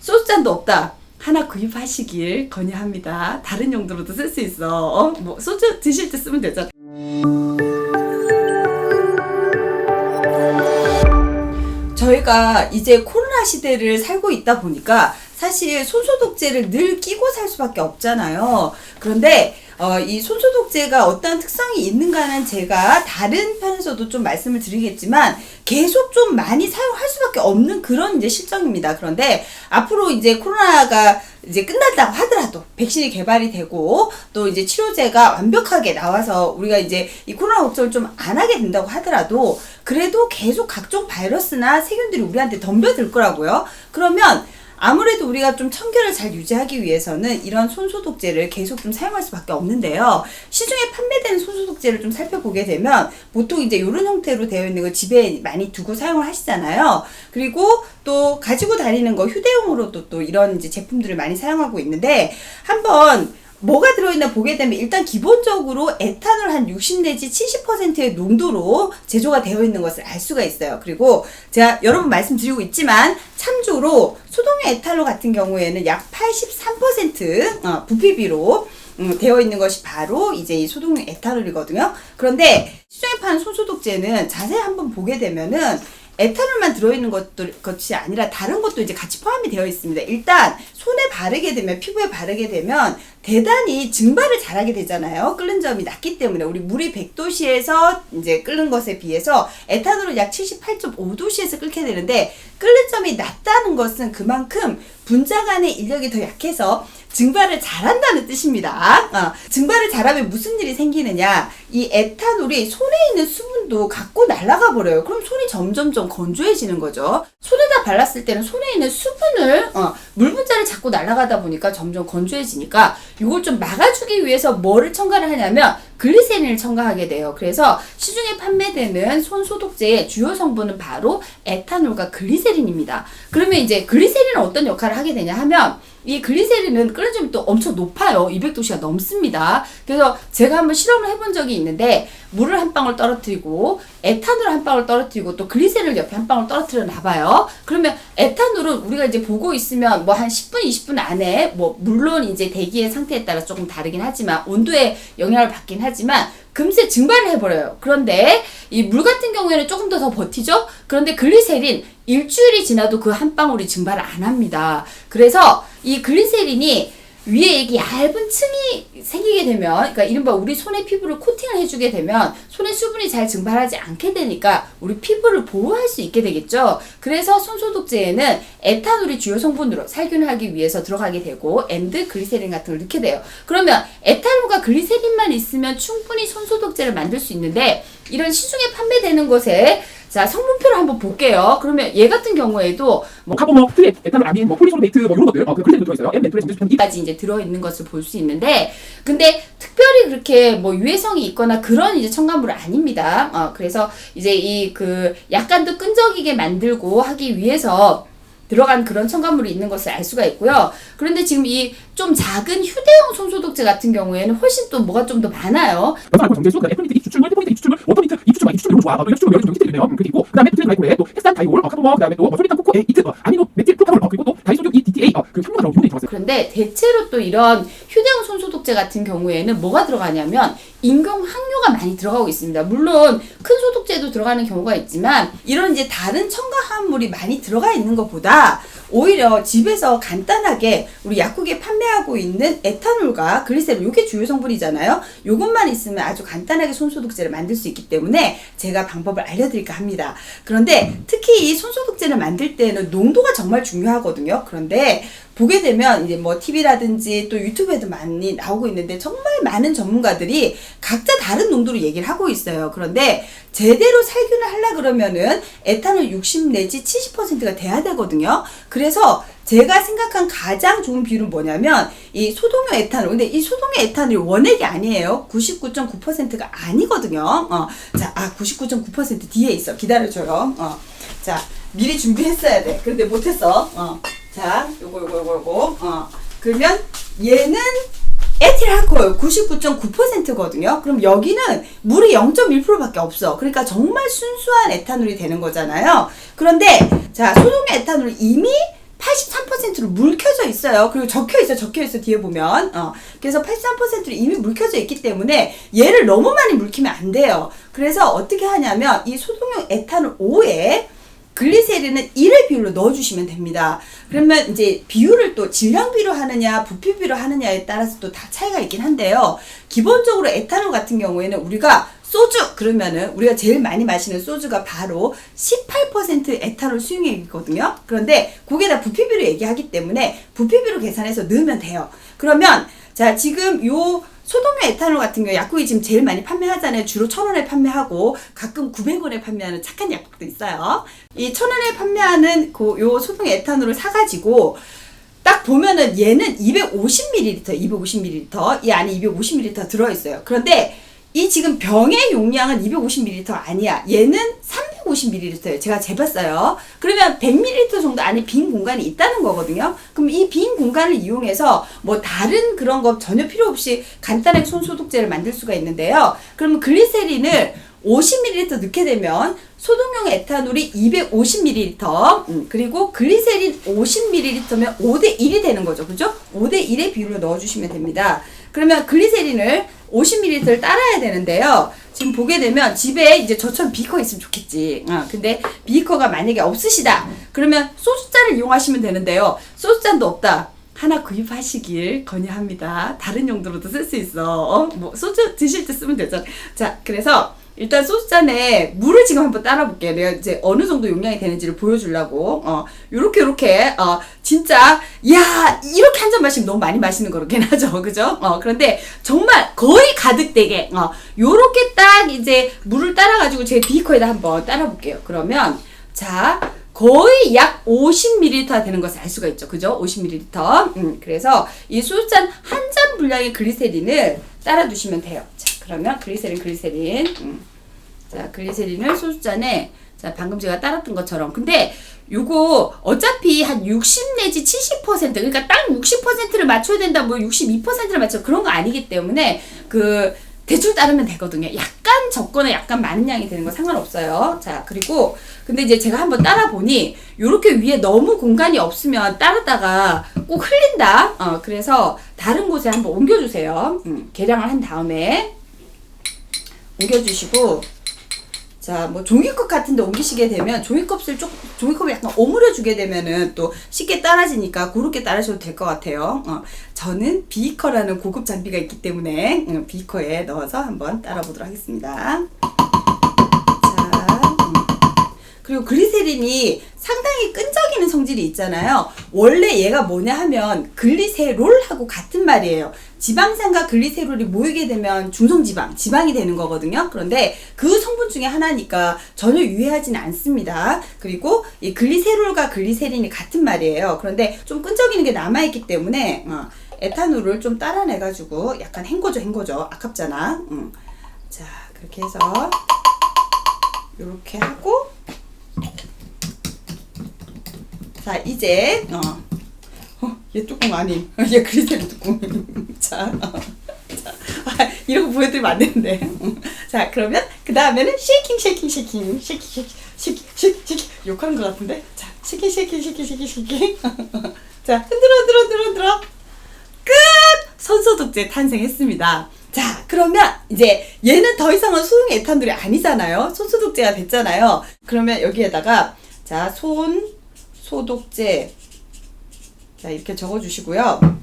소주잔도 없다. 하나 구입하시길 권유합니다. 다른 용도로도 쓸 수 있어. 뭐 소주 드실 때 쓰면 되잖아. 저희가 이제 코로나 시대를 살고 있다 보니까 사실 손소독제를 늘 끼고 살 수밖에 없잖아요. 그런데 이 손소독제가 어떤 특성이 있는가는 제가 다른 편에서도 좀 말씀을 드리겠지만 계속 좀 많이 사용할 수밖에 없는 그런 이제 실정입니다. 그런데 앞으로 이제 코로나가 이제 끝났다고 하더라도 백신이 개발이 되고 또 이제 치료제가 완벽하게 나와서 우리가 이제 이 코로나 걱정을 좀 안 하게 된다고 하더라도 그래도 계속 각종 바이러스나 세균들이 우리한테 덤벼들 거라고요. 그러면 아무래도 우리가 좀 청결을 잘 유지하기 위해서는 이런 손소독제를 계속 좀 사용할 수밖에 없는데요. 시중에 판매되는 손소독제를 좀 살펴보게 되면 보통 이제 이런 형태로 되어 있는 거 집에 많이 두고 사용을 하시잖아요. 그리고 또 가지고 다니는 거 휴대용으로도 또 이런 이제 제품들을 많이 사용하고 있는데 한번 뭐가 들어있나 보게 되면 일단 기본적으로 에탄올 한 60 내지 70%의 농도로 제조가 되어 있는 것을 알 수가 있어요. 그리고 제가 여러 번 말씀드리고 있지만 참조로 소독용 에탄올 같은 경우에는 약 83% 부피비로 되어 있는 것이 바로 이제 이 소독용 에탄올이거든요. 그런데 시중에 파는 손소독제는 자세히 한번 보게 되면은 에탄올만 들어있는 것이 아니라 다른 것도 이제 같이 포함이 되어 있습니다. 일단 손에 바르게 되면 피부에 바르게 되면 대단히 증발을 잘하게 되잖아요. 끓는 점이 낮기 때문에 우리 물이 100도씨에서 이제 끓는 것에 비해서 에탄올은 약 78.5도씨에서 끓게 되는데 끓는 점이 낮다는 것은 그만큼 분자 간의 인력이 더 약해서 증발을 잘한다는 뜻입니다. 증발을 잘하면 무슨 일이 생기느냐, 이 에탄올이 손에 있는 수분도 갖고 날아가 버려요. 그럼 손이 점점점 건조해지는 거죠. 손에다 발랐을 때는 손에 있는 수분을 물 분자를 자꾸 날아가다 보니까 점점 건조해지니까 이걸 좀 막아주기 위해서 뭐를 첨가를 하냐면 글리세린을 첨가하게 돼요. 그래서 시중에 판매되는 손소독제의 주요 성분은 바로 에탄올과 글리세린입니다. 그러면 이제 글리세린은 어떤 역할을 하게 되냐 하면 이 글리세린은 끓는 점이 또 엄청 높아요. 200도씨가 넘습니다. 그래서 제가 한번 실험을 해본 적이 있는데 물을 한 방울 떨어뜨리고 에탄올을 한 방울 떨어뜨리고 또 글리세린을 옆에 한 방울 떨어뜨려 놔봐요. 그러면 에탄올은 우리가 이제 보고 있으면 뭐 한 10분, 20분 안에 뭐 물론 이제 대기의 상태에 따라 조금 다르긴 하지만 온도에 영향을 받긴 하지만 금세 증발을 해버려요. 그런데 이 물 같은 경우에는 조금 더 버티죠? 그런데 글리세린 일주일이 지나도 그 한 방울이 증발을 안 합니다. 그래서 이 글리세린이 위에 이게 얇은 층이 생기게 되면, 그러니까 이른바 우리 손의 피부를 코팅을 해주게 되면 손의 수분이 잘 증발하지 않게 되니까 우리 피부를 보호할 수 있게 되겠죠. 그래서 손소독제에는 에탄올이 주요 성분으로 살균을 하기 위해서 들어가게 되고 엔드 글리세린 같은 걸 넣게 돼요. 그러면 에탄올과 글리세린만 있으면 충분히 손소독제를 만들 수 있는데 이런 시중에 판매되는 것에 자, 성분표를 한번 볼게요. 그러면 얘 같은 경우에도 뭐 카본, 트리, 에탄올, 아민, 포리솔베이트 이런 것들 그 글리세린도 들어있어요. M 멘톨에 까지 이제 들어있는 것을 볼 수 있는데 근데 특별히 그렇게 뭐 유해성이 있거나 그런 이제 첨가물은 아닙니다. 그래서 이제 이 그 약간 더 끈적이게 만들고 하기 위해서 들어간 그런 첨가물이 있는 것을 알 수가 있고요. 그런데 지금 이 좀 작은 휴대용 손소독제 같은 경우에는 훨씬 또 뭐가 좀 더 많아요. 연산알코올 정제수, 그다음에 에프니트 입추출물, 테포니트 입추출물, 워터민트 입추출물, 입추출물 너무 좋아. 입추출물 여기 좀 히트되네요. 그게 있고 그다음에 트레 글라이콜에 또 햇산 다이올, 카본모, 그다음에 또 솔리탄 코코 이트, 아미노 메틸 프로파놀, 그리고 또 다이소듐 DTA 그 향료가 들어가고 들어갔어요. 그런데 대체로 또 이런 휴대용 손소독제 같은 경우에는 뭐가 들어가냐면 인공 항료가 많이 들어가고 있습니다. 물론 큰 소독제도 들어가는 경우가 있지만 이런 이제 다른 첨가물이 많이 들어가 있는 것보다 오히려 집에서 간단하게 우리 약국에 판매하고 있는 에탄올과 글리세린 이게 주요 성분이잖아요. 요것만 있으면 아주 간단하게 손소독제를 만들 수 있기 때문에 제가 방법을 알려드릴까 합니다. 그런데 특히 이 손소독제를 만들 때는 농도가 정말 중요하거든요. 그런데 보게 되면 이제 뭐 TV라든지 또 유튜브에도 많이 나오고 있는데 정말 많은 전문가들이 각자 다른 농도로 얘기를 하고 있어요. 그런데 제대로 살균을 하려 그러면은 에탄올 60 내지 70%가 돼야 되거든요. 그래서 제가 생각한 가장 좋은 비율은 뭐냐면 이 소독용 에탄올. 근데 이 소독용 에탄올이 원액이 아니에요. 99.9%가 아니거든요. 자, 99.9% 뒤에 있어. 기다려줘요. 자, 미리 준비했어야 돼. 근데 못했어. 자, 요거. 그러면 얘는 에틸알코올 99.9%거든요. 그럼 여기는 물이 0.1%밖에 없어. 그러니까 정말 순수한 에탄올이 되는 거잖아요. 그런데 자, 소독용 에탄올이 이미 83%로 물켜져 있어요. 그리고 적혀 있어 뒤에 보면. 그래서 83%로 이미 물켜져 있기 때문에 얘를 너무 많이 물키면 안 돼요. 그래서 어떻게 하냐면 이 소독용 에탄올 5에 글리세린은 1의 비율로 넣어주시면 됩니다. 그러면 이제 비율을 또 질량 비로 하느냐 부피 비로 하느냐에 따라서 또 다 차이가 있긴 한데요. 기본적으로 에탄올 같은 경우에는 우리가 소주 그러면은 우리가 제일 많이 마시는 소주가 바로 18% 에탄올 수용액이거든요. 그런데 그게 다 부피비로 얘기하기 때문에 부피비로 계산해서 넣으면 돼요. 그러면 자 지금 요 소독용 에탄올 같은 경우 약국이 지금 제일 많이 판매하잖아요. 주로 1,000원에 판매하고 가끔 900원에 판매하는 착한 약국도 있어요. 이 1,000원에 판매하는 요 소독용 에탄올을 사가지고 딱 보면은 얘는 250ml, 이 안에 250ml 들어있어요. 그런데 이 지금 병의 용량은 250ml 아니야. 얘는 350ml예요. 제가 재봤어요. 그러면 100ml 정도 안에 빈 공간이 있다는 거거든요. 그럼 이 빈 공간을 이용해서 뭐 다른 그런 거 전혀 필요 없이 간단하게 손소독제를 만들 수가 있는데요. 그러면 글리세린을 50ml 넣게 되면 소독용 에탄올이 250ml, 그리고 글리세린 50ml면 5대1이 되는 거죠. 그죠? 5대1의 비율로 넣어주시면 됩니다. 그러면 글리세린을 50ml를 따라야 되는데요. 지금 보게 되면 집에 이제 저처럼 비커 있으면 좋겠지. 근데 비커가 만약에 없으시다. 그러면 소주잔을 이용하시면 되는데요. 소주잔도 없다. 하나 구입하시길 권유합니다. 다른 용도로도 쓸 수 있어. 뭐 소주 드실 때 쓰면 되잖아. 자, 그래서 일단 소주잔에 물을 지금 한번 따라 볼게요. 내가 이제 어느 정도 용량이 되는지를 보여주려고. 요렇게 진짜 야 이렇게 한 잔 마시면 너무 많이 마시는 거긴 하죠. 그죠? 그런데 정말 거의 가득되게 요렇게 딱 이제 물을 따라 가지고 제 비커에다 한번 따라 볼게요. 그러면 자 거의 약 50ml 되는 것을 알 수가 있죠. 그죠? 50ml. 그래서 이 소주잔 한 잔 분량의 글리세린을 따라 두시면 돼요. 자, 그러면 글리세린. 자, 글리세린을 소주잔에 자, 방금 제가 따랐던 것처럼. 근데 요거 어차피 한 60 내지 70% 그러니까 딱 60%를 맞춰야 된다. 뭐 62%를 맞춰 그런 거 아니기 때문에 그 대충 따르면 되거든요. 약간 적거나 약간 많은 양이 되는 거 상관없어요. 자, 그리고 근데 이제 제가 한번 따라 보니 요렇게 위에 너무 공간이 없으면 따르다가 꼭 흘린다. 그래서 다른 곳에 한번 옮겨주세요. 계량을 한 다음에 옮겨주시고 자, 뭐 종이컵 같은 데 옮기시게 되면 종이컵을 약간 오므려 주게 되면은 또 쉽게 따라지니까 그렇게 따라셔도 될 것 같아요. 저는 비커라는 고급 장비가 있기 때문에 비커에 넣어서 한번 따라 보도록 하겠습니다. 자, 그리고 글리세린이 상당히 끈적이는 성질이 있잖아요. 원래 얘가 뭐냐 하면 글리세롤하고 같은 말이에요. 지방산과 글리세롤이 모이게 되면 지방이 되는 거거든요. 그런데 그 성분 중에 하나니까 전혀 유해하지는 않습니다. 그리고 이 글리세롤과 글리세린이 같은 말이에요. 그런데 좀 끈적이는 게 남아있기 때문에 에탄올을 좀 따라내가지고 약간 헹궈줘. 아깝잖아. 자, 그렇게 해서 이렇게 하고 자, 이제 얘 뚜껑 아니 얘 글리세린 뚜껑 자, 이런 거 보여드리면 안 되는데 자, 그러면 그 다음에는 쉐이킹 욕하는 것 같은데 자, 쉐이킹 자, 흔들어 끝! 손소독제 탄생했습니다. 자, 그러면 이제 얘는 더 이상은 소용 에탄올이 아니잖아요. 손소독제가 됐잖아요. 그러면 여기에다가 자, 손소독제 자, 이렇게 적어주시고요.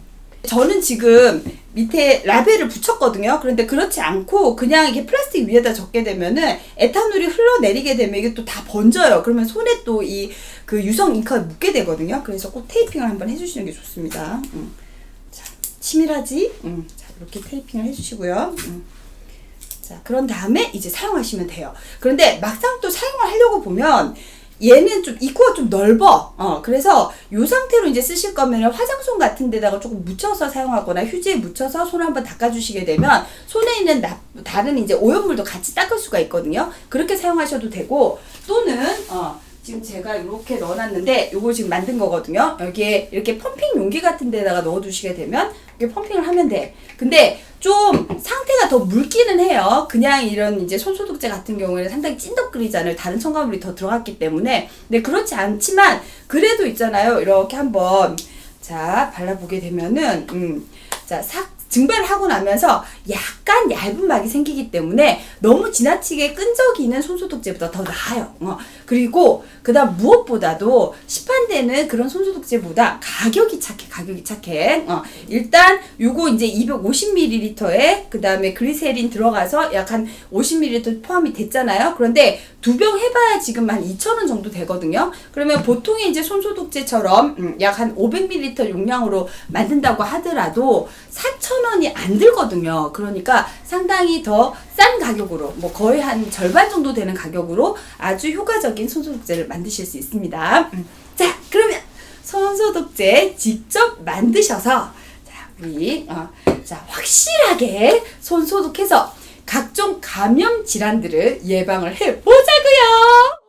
저는 지금 밑에 라벨을 붙였거든요. 그런데 그렇지 않고 그냥 이렇게 플라스틱 위에다 적게 되면은 에탄올이 흘러내리게 되면 이게 또 다 번져요. 그러면 손에 또 이 그 유성 잉크가 묻게 되거든요. 그래서 꼭 테이핑을 한번 해주시는 게 좋습니다. 자, 치밀하지? 자, 이렇게 테이핑을 해주시고요. 자, 그런 다음에 이제 사용하시면 돼요. 그런데 막상 또 사용을 하려고 보면 얘는 좀 입구가 좀 넓어. 그래서 이 상태로 이제 쓰실 거면 화장솜 같은 데다가 조금 묻혀서 사용하거나 휴지에 묻혀서 손을 한번 닦아주시게 되면 손에 있는 다른 이제 오염물도 같이 닦을 수가 있거든요. 그렇게 사용하셔도 되고 또는 지금 제가 이렇게 넣어놨는데 요거 지금 만든 거거든요. 여기에 이렇게 펌핑 용기 같은 데다가 넣어두시게 되면 이렇게 펌핑을 하면 돼. 근데 좀 상태가 더 묽기는 해요. 그냥 이런 이제 손소독제 같은 경우에는 상당히 찐덕거리잖아요. 다른 첨가물이 더 들어갔기 때문에. 근데 그렇지 않지만 그래도 있잖아요. 이렇게 한번 자 발라보게 되면은 자 싹 증발하고 나면서 약간 얇은 막이 생기기 때문에 너무 지나치게 끈적이는 손소독제보다 더 나아요. 그리고 그다음 무엇보다도 시판되는 그런 손소독제보다 가격이 착해. 일단 요거 이제 250ml에 그다음에 그리세린 들어가서 약 한 50ml 포함이 됐잖아요. 그런데 두 병 해봐야 지금 한 2,000원 정도 되거든요. 그러면 보통의 이제 손소독제처럼 약 한 500ml 용량으로 만든다고 하더라도 4,000원이 안 들거든요. 그러니까 상당히 더 싼 가격으로 뭐 거의 한 절반 정도 되는 가격으로 아주 효과적인 손소독제를 만드실 수 있습니다. 자, 그러면 손소독제 직접 만드셔서 자, 우리 자, 확실하게 손소독해서 각종 감염 질환들을 예방을 해 보자고요.